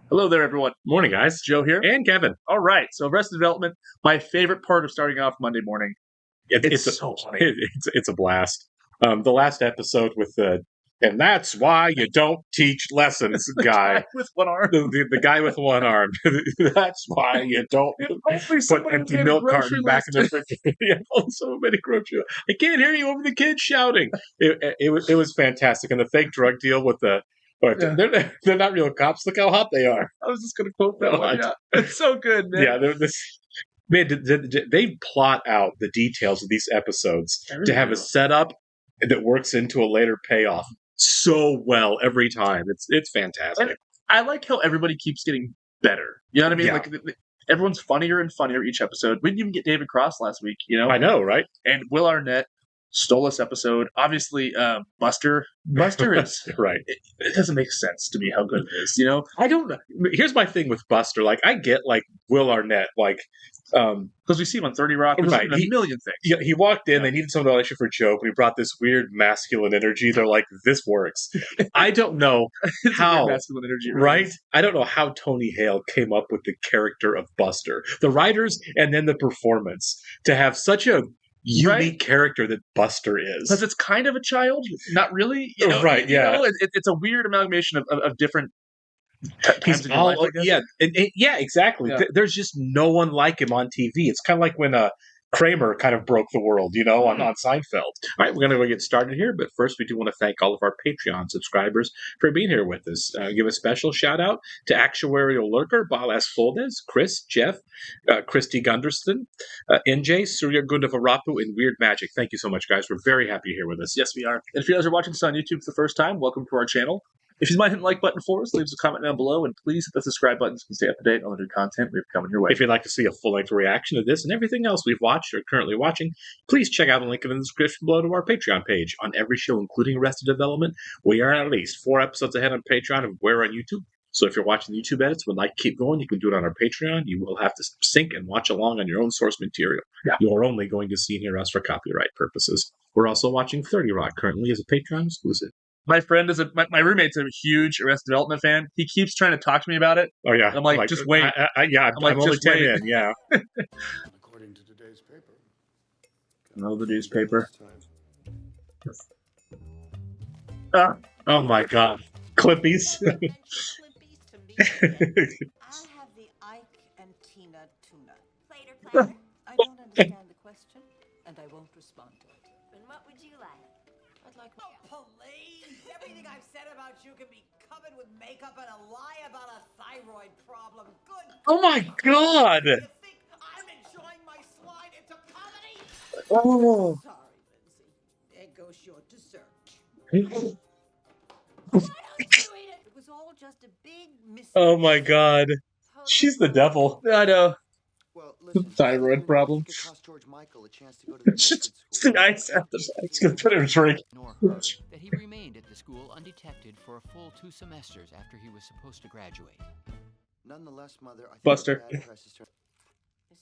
Hello there, everyone. Morning, guys. Joe here. And Kevin. All right. So, Arrested Development, my favorite part of starting off Monday morning. It's so funny. It's a blast. The last episode with and that's why you don't teach lessons, guy. With one arm. The guy with one arm. That's why you don't put empty milk carton back in the fridge. Yeah, so many grocery. I can't hear you over the kids shouting. It was fantastic, and the fake drug deal with the. But they're not real cops. Look how hot they are. I was just going to quote that one. Yeah. It's so good, man. Yeah, they plot out the details of these episodes to have a setup that works into a later payoff so well every time. It's fantastic. And I like how everybody keeps getting better. You know what I mean? Yeah. Like everyone's funnier and funnier each episode. We didn't even get David Cross last week, you know? I know, right? And Will Arnett stole this episode. Obviously, Buster is right. It doesn't make sense to me how good it is. You know, I don't know. Here's my thing with Buster. Like, I get like Will Arnett, like because we see him on 30 Rock, right? A million things. Yeah, he walked in. They needed some validation for Joe, but he brought this weird masculine energy. They're like, this works. I don't know how masculine energy, right? I don't know how Tony Hale came up with the character of Buster, the writers, and then the performance to have such a unique character that Buster is. Because it's kind of a child, not really. You know, right? You know, it's a weird amalgamation of different. He's all life, yeah, yeah, exactly. Yeah. There's just no one like him on TV. It's kind of like when Kramer kind of broke the world, you know, on Seinfeld. All right, we're going to go get started here, but first we do want to thank all of our Patreon subscribers for being here with us. Give a special shout out to Actuarial Lurker, Balas Foldes, Chris, Jeff, Christy Gunderston, NJ, Surya Gundavarapu, and Weird Magic. Thank you so much, guys. We're very happy you're here with us. Yes, we are. And if you guys are watching this on YouTube for the first time, welcome to our channel. If you might hit the like button for us, leave us a comment down below, and please hit the subscribe button so you can stay up to date on the new content we have coming your way. If you'd like to see a full-length reaction to this and everything else we've watched or currently watching, please check out the link in the description below to our Patreon page. On every show, including Arrested Development, we are at least 4 episodes ahead on Patreon of where on YouTube. So if you're watching the YouTube edits and would like to keep going, you can do it on our Patreon. You will have to sync and watch along on your own source material. Yeah. You're only going to see and hear us for copyright purposes. We're also watching 30 Rock currently as a Patreon exclusive. My friend is my roommate's a huge Arrested Development fan. He keeps trying to talk to me about it. Oh yeah, I'm like just wait. I'm only 10 in. Yeah. According to today's paper. Know the newspaper. Oh my God, Clippies. I'll have the Ike and Tina tuna. Plater platter? I don't understand the question, and I won't respond to it. And what would you like? I'd like. Oh, please! Everything I've said about you can be covered with makeup and a lie about a thyroid problem. Good. Oh my God! You think I'm enjoying my slide into comedy? Oh. Sorry, Lindsay. There goes your dessert. Why don't you eat it? It was all just a big mistake. Oh my God! She's the devil. I know. Well, listen, thyroid problem. It cost George Michael a chance to go to the It's the ice after it's gonna put him in a drink. Nor heard that he remained at the school undetected for a full 2 semesters after he was supposed to graduate. Nonetheless, Mother, I think Buster. Is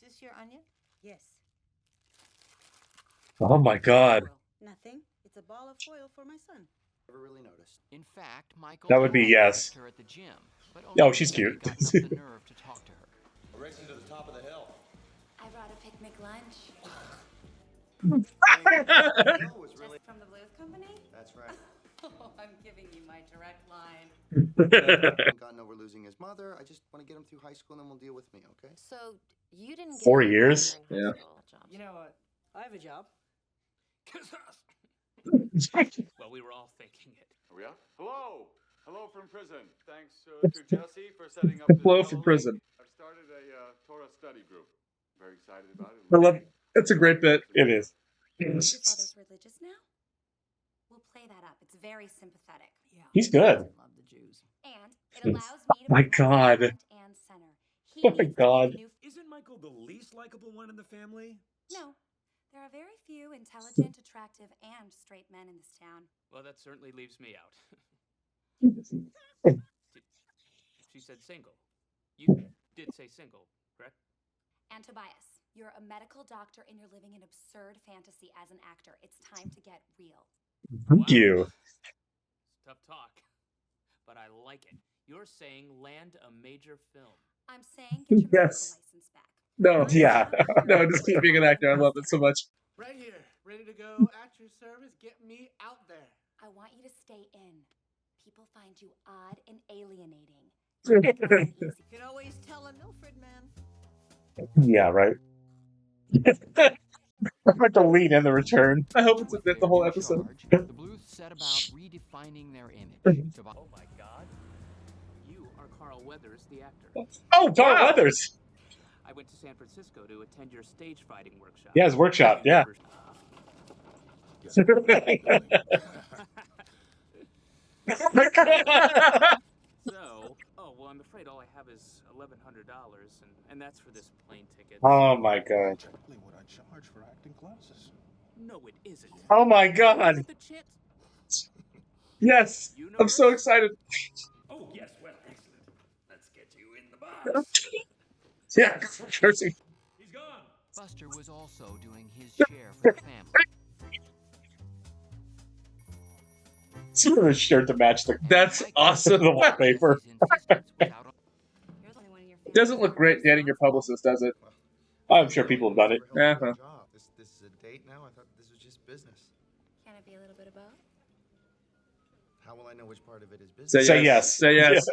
this your onion? Yes. Oh my God! Nothing. It's a ball of foil for my son. Never really noticed. In fact, Michael That would be yes. her at the gym, but Oh, only she's because cute. he got enough the nerve to talk to her. A race into the top of the hill. I brought a picnic lunch. Was really. Just from the Blues Company? That's right. Oh, I'm giving you my direct line. Thank God, no, we're losing his mother. I just want to get him through high school, and then we'll deal with me, okay? So you didn't get 4 any years? during high Yeah. school jobs. You know what? I have a job. Well, we were all thinking it. Are we up? Hello! Hello from prison. Thanks to Jesse for setting up this Hello fellow from league. prison. I've started a Torah study group. Very excited about it. I love. It's a great bit. It is. Your father's religious now? We'll play that up. It's very sympathetic. Yeah. He's good. I love the Jews. And it allows me to my be God. front and center. He Oh my needs to be God. the new- Isn't Michael the least likable one in the family? No. There are very few intelligent, attractive, and straight men in this town. Well, that certainly leaves me out. She said single. You did say single, correct? And Tobias, you're a medical doctor and you're living an absurd fantasy as an actor. It's time to get real. Thank you. It's tough talk, but I like it. You're saying land a major film. I'm saying get your Yes. medical license back. No. Yeah. No, just keep being an actor. I love it so much. Right here, ready to go at your service. Get me out there. I want you to stay in. People find you odd and alienating. You can always tell a Milford man. Yeah, right. I'm about to lean in the return. I hope it's the whole episode. The Bluths set about redefining their image. Oh my God. You are Carl Weathers, the actor. Oh, Carl Weathers. I went to San Francisco to attend your stage fighting workshop. Yeah, his workshop. Yeah. So, well, I'm afraid all I have is $1,100, and that's for this plane ticket. Oh my God. Exactly what I charge for acting classes. No, it isn't. Oh my God. The chance. Yes. I'm so excited. Oh, yes, well, excellent. Let's get you in the bus. Yeah, cursing. He's gone. Buster was also doing his share for the family. Sort of a shirt to match the That's awesome. the wallpaper. Doesn't look great dating your publicist, does it? I'm sure people have done it. Yeah. This is a date now? I thought this was just business. Can it be a little bit of both? How will I know which part of it is business? Say yes. Say yes.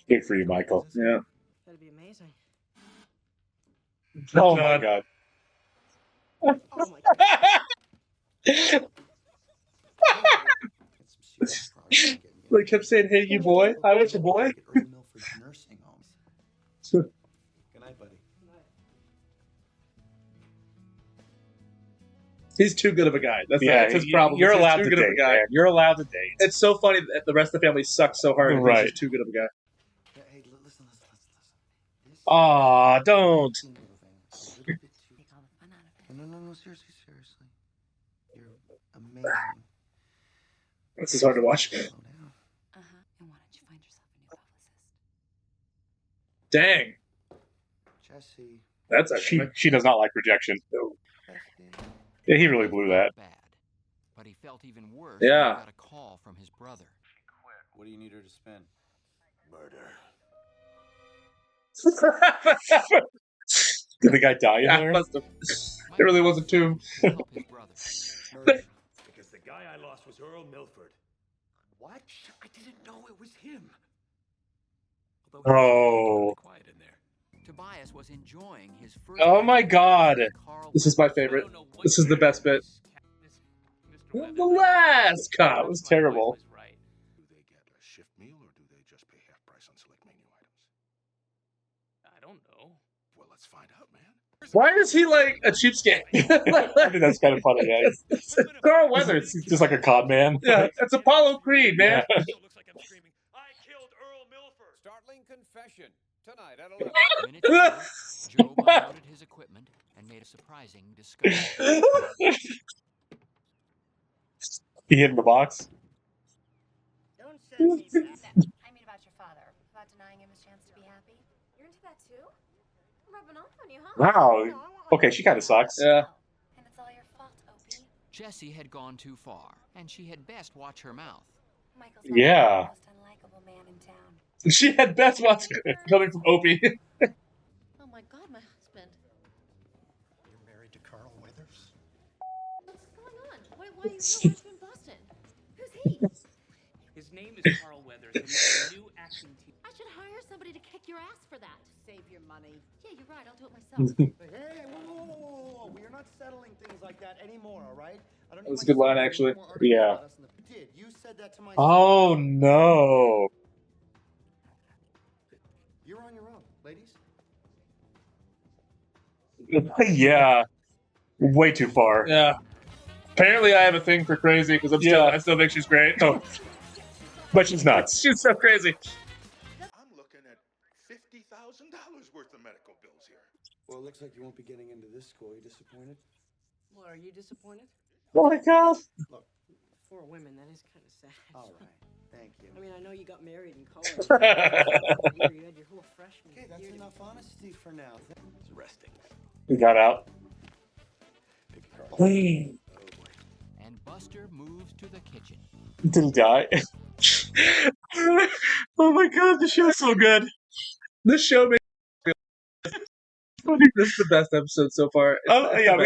Good for you, Michael. Yeah. That'd be amazing. Oh my God. Oh my God. They kept saying, "Hey, you boy, I was your boy." Nursing homes. Good night, buddy. He's too good of a guy. That's his problem. You're He's allowed too to good date, of a guy. man. You're allowed to date. It's so funny that the rest of the family sucks so hard. And Right. He's just too good of a guy. Hey, listen. This Aw, don't. moving a little bit too. Take all the fun out of it. No, seriously. You're amazing. This is hard to watch. Slow down. Uh-huh. And why don't you find yourself a new publicist? Dang, Jesse. that's actually. She does not like rejection. Jesse. Yeah, he really blew that. Bad. But he felt even worse Yeah. when he got a call from his brother. What do you need her to spend? Murder. Did the guy die in Yeah, there? must have. It really wasn't too. Help his brother. Murder. Because the guy I lost was Earl Milford. What? I didn't know it was him. Oh. Although quiet in there. Tobias was enjoying his first. Oh my God. Carl This is my Weathers. favorite. This is the best bit. The last cop was terrible. Do they get a shift meal or do they just pay half price on select menu items? I don't know. Well, let's find out, man. Why is he like a cheapskate? I think that's kind of funny. Yeah. It's Carl Weathers. He's just like a con man. Yeah, it's Apollo Creed, man. Yeah. Still looks like I'm screaming, I killed Earl Milford. Startling confession. Tonight at Minutes later, Joe unloaded his equipment and made a surprising discovery. He hid in the box. Don't send me back. I mean about your father. About denying him his chance to be happy. You're into that too? I'm rubbing off on you, huh? Wow. Okay, she kind of sucks. Yeah. And it's all your fault, Opie. Jessie had gone too far, and she had best watch her mouth. Michael's Yeah. the most unlikable man in town. She had best watch coming from Opie. Oh my God, my husband. You're married to Carl Weathers? What's going on? Why are you so much in Boston? Who's he? His name is Carl Weathers, and he's a new acting team. I should hire somebody to kick your ass for that. Save your money. Yeah, you're right. I'll do it myself. Hey, whoa. We are not settling things like that anymore, all right? I don't That was a good line, actually. Yeah. You did. You said that to my Oh no. You're on your own, ladies. Yeah. Way too far. Yeah. Apparently, I have a thing for crazy because I still think she's great. Oh. But she's nuts. She's so crazy. I'm looking at $50,000 worth of medical bills here. Well, it looks like you won't be getting into this school. You disappointed? Well, are you disappointed? Oh my God. For women, that is kind of sad. All right. Thank you. I mean, I know you got married in college. You had your whole freshman Okay, that's year to- enough honesty for now. It's resting. We got out. And Buster moves to the kitchen. Did he die? Oh my god, the show's so good. This show makes this is the best episode so far.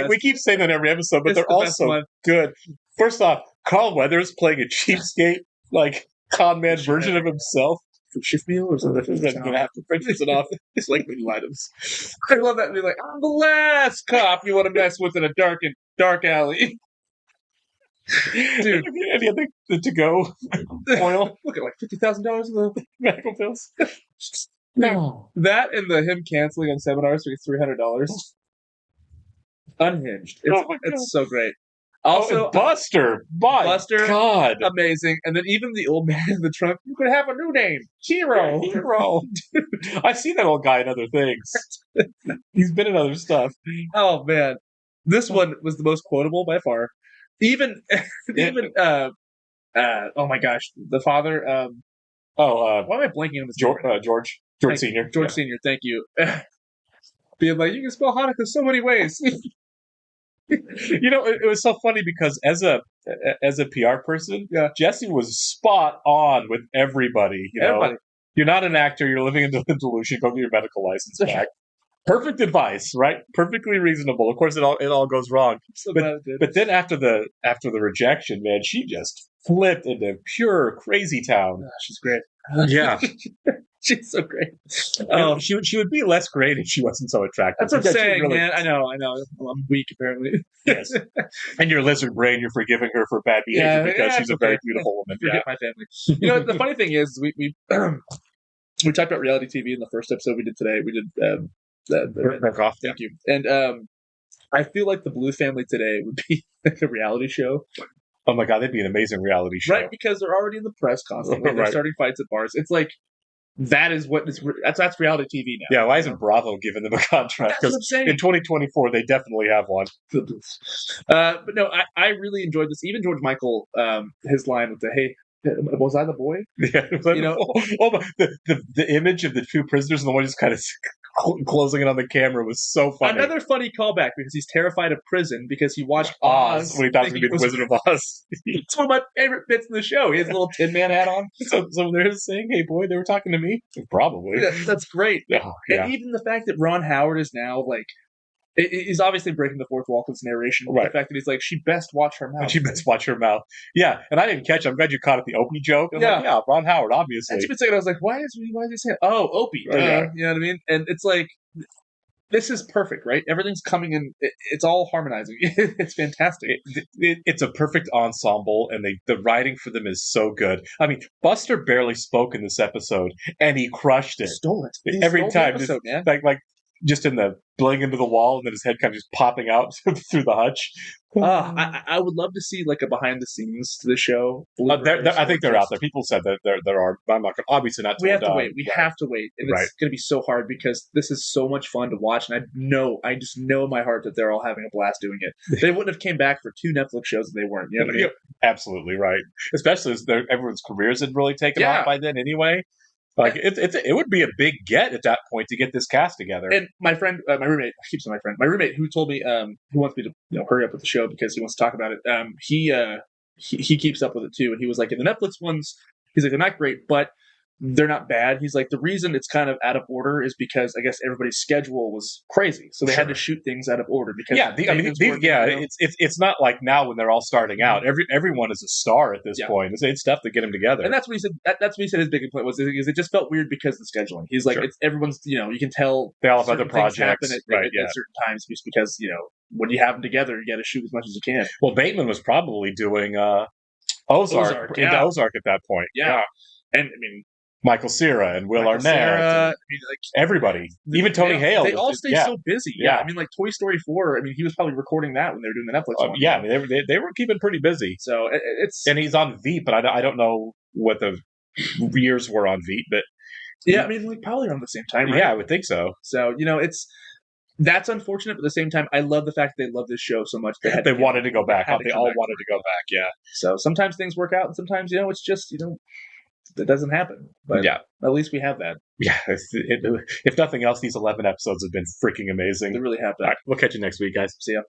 We keep saying that every episode, but they're all so good. First off, Carl Weathers playing a cheapskate, like con man version of himself. For shift meal or something. Gonna have to print it off. It's like menu items. I love that. Be like, I'm the last cop you want to mess with in a dark alley. Dude, any other to-go oil? Look at like $50,000 in the medical bills. No, that and him canceling on seminars for $300. Unhinged. It's so great. Also, Buster. Buster, God, amazing. And then even the old man in the trunk. You could have a new name, Hero. Dude, I've seen that old guy in other things. He's been in other stuff. Oh man, this one was the most quotable by far. Even oh my gosh, the father. Why am I blanking on this? George Senior. George Senior. Thank you. Being like, you can spell Hanukkah so many ways. It was so funny because as a PR person, Jesse was spot on with everybody. Everybody. You're not an actor. You're living in delusion. Go get your medical license back. Perfect advice, right? Perfectly reasonable. Of course, it all goes wrong. But then after the rejection, man, she just flipped into pure crazy town. She's great. Yeah. She's so great. She would be less great if she wasn't so attractive. That's what I'm saying, man. I know. I'm weak, apparently. Yes. And your lizard brain, you're forgiving her for bad behavior because she's a very beautiful woman. Forget my family. The funny thing is, we talked about reality TV in the first episode we did today. We did back off. Thank you. And I feel like the Blue Family today would be like a reality show. Oh my god, they'd be an amazing reality show, right? Because they're already in the press constantly. They're starting fights at bars. It's like. That's reality TV now. Yeah, why isn't Bravo giving them a contract? Because in 2024 they definitely have one. But no, I really enjoyed this. Even George Michael, his line with the "Hey, was I the boy?" Yeah, the image of the two prisoners and the one just kind of closing it on the camera was so funny. Another funny callback because he's terrified of prison because he watched Oz when he thought he was going to be the Wizard of Oz. It's one of my favorite bits in the show. He has a little Tin Man hat on. So they're saying, "Hey, boy, they were talking to me." Probably. Yeah, that's great. Oh, yeah. And even the fact that Ron Howard is now like. He's obviously breaking the fourth wall with his narration. Right. The fact that he's like, she best watch her mouth. She best watch her mouth. Yeah, and I didn't catch it. I'm glad you caught it, the Opie joke. Yeah, Ron Howard, obviously. And for a second, I was like, why is he saying, oh, Opie? Yeah. You know what I mean? And it's like, this is perfect, right? Everything's coming in. It's all harmonizing. It's fantastic. It's a perfect ensemble, and the writing for them is so good. I mean, Buster barely spoke in this episode, and he crushed it. Stole it. Every time. Episode, man. Like just in the blowing into the wall and then his head kind of just popping out through the hutch. I would love to see like a behind the scenes to the show. I think they're out there. People said that there are. I'm not going to, obviously not. We have to wait. We have to wait. And it's going to be so hard because this is so much fun to watch. And I just know in my heart that they're all having a blast doing it. They wouldn't have came back for 2 Netflix shows if they weren't. You know what I mean? Absolutely right. Especially as everyone's careers had really taken off by then anyway. Like it would be a big get at that point to get this cast together. And my friend, my roommate, I keep saying my roommate who told me who wants me to hurry up with the show because he wants to talk about it. He keeps up with it too, and he was like, in the Netflix ones, he's like, they're not great, but they're not bad. He's like, the reason it's kind of out of order is because I guess everybody's schedule was crazy, so they had to shoot things out of order. Because it's not like now when they're all starting out. Everyone is a star at this point. It's tough to get them together. And that's what he said. That's what he said. His big complaint was it just felt weird because of the scheduling. He's like, it's everyone's. You can tell they all have other projects at certain times just because when you have them together, you got to shoot as much as you can. Well, Bateman was probably doing Ozark at that point. Yeah. And I mean. Michael Cera and Will Arnett. Everybody. Even Tony Hale. They all stay so busy. Yeah. I mean, like Toy Story 4, I mean, he was probably recording that when they were doing the Netflix one. Yeah, I mean, they were keeping pretty busy. So it's... And he's on Veep, but I don't know what the years were on Veep, but... Yeah, I mean, like probably around the same time, right? Yeah, I would think so. So, that's unfortunate, but at the same time, I love the fact that they love this show so much. They wanted to go back. They all wanted to go back, yeah. So sometimes things work out, and sometimes, it's just, it doesn't happen. But at least we have that. Yeah. If nothing else, these 11 episodes have been freaking amazing. They really have that. All right, we'll catch you next week, guys. See ya.